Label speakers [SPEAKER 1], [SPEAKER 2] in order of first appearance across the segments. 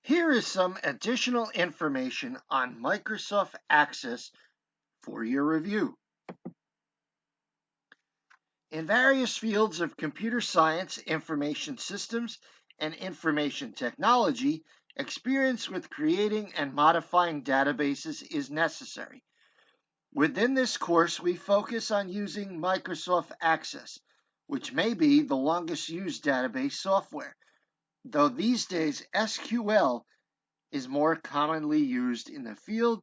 [SPEAKER 1] Here is some additional information on Microsoft Access for your review. In various fields of computer science, information systems, and information technology, experience with creating and modifying databases is necessary. Within this course, we focus on using Microsoft Access, which may be the longest used database software, though these days SQL is more commonly used in the field.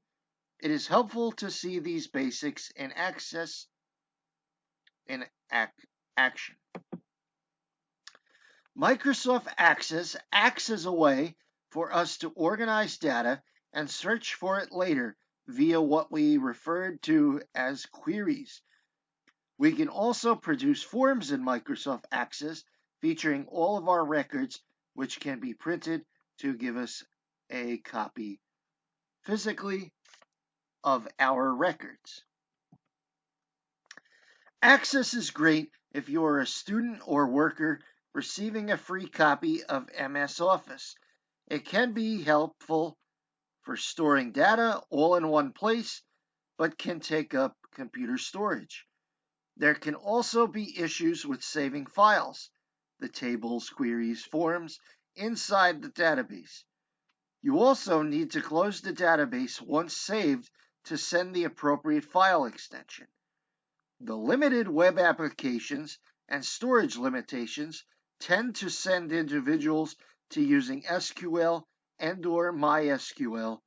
[SPEAKER 1] It is helpful to see these basics in action. Microsoft Access acts as a way for us to organize data and search for it later via what we referred to as queries. We can also produce forms in Microsoft Access featuring all of our records, which can be printed to give us a copy physically of our records. Access is great if you are a student or worker receiving a free copy of MS Office. It can be helpful for storing data all in one place, but can take up computer storage. There can also be issues with saving files, the tables, queries, forms, inside the database. You also need to close the database once saved to send the appropriate file extension. The limited web applications and storage limitations tend to send individuals to using SQL and/or MySQL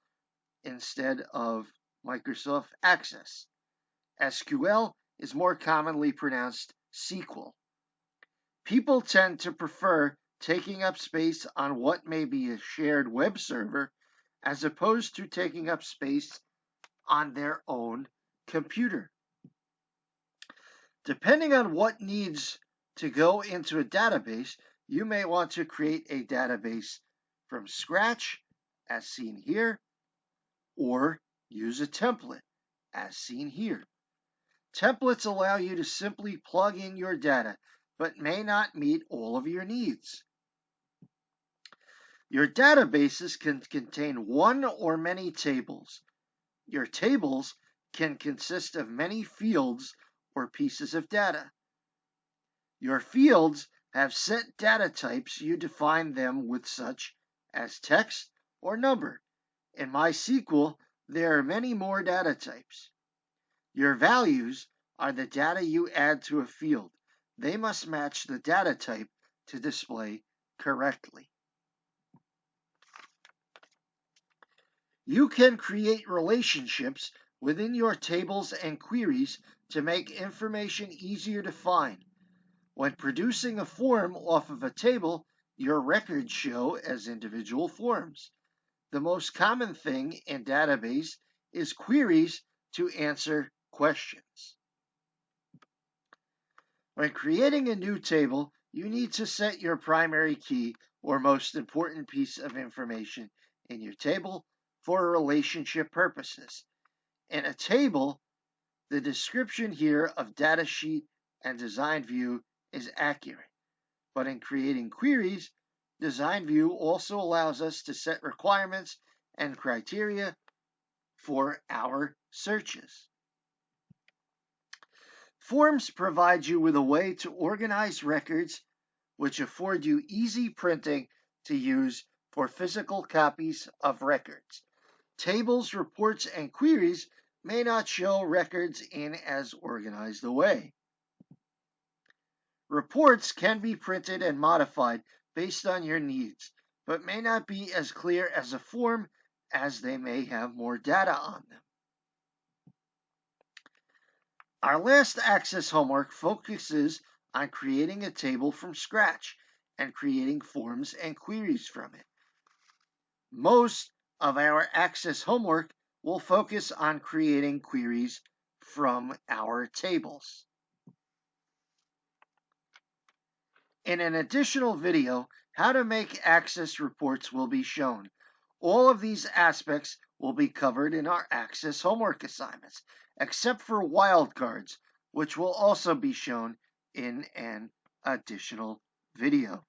[SPEAKER 1] instead of Microsoft Access. SQL is more commonly pronounced SQL. People tend to prefer taking up space on what may be a shared web server as opposed to taking up space on their own computer. Depending on what needs to go into a database, you may want to create a database from scratch, as seen here, or use a template, as seen here. Templates allow you to simply plug in your data, but may not meet all of your needs. Your databases can contain one or many tables. Your tables can consist of many fields or pieces of data. Your fields have set data types. You define them with such as text or number. In MySQL, there are many more data types. Your values are the data you add to a field. They must match the data type to display correctly. You can create relationships within your tables and queries to make information easier to find. When producing a form off of a table, your records show as individual forms. The most common thing in database is queries to answer questions. When creating a new table, you need to set your primary key or most important piece of information in your table for relationship purposes. In a table, the description here of data sheet and design view is accurate. But in creating queries, design view also allows us to set requirements and criteria for our searches. Forms provide you with a way to organize records which afford you easy printing to use for physical copies of records. Tables, reports, and queries may not show records in as organized a way. Reports can be printed and modified based on your needs, but may not be as clear as a form as they may have more data on them. Our last Access homework focuses on creating a table from scratch and creating forms and queries from it. Most of our Access homework will focus on creating queries from our tables. In an additional video, how to make Access reports will be shown. All of these aspects will be covered in our Access homework assignments, except for wildcards, which will also be shown in an additional video.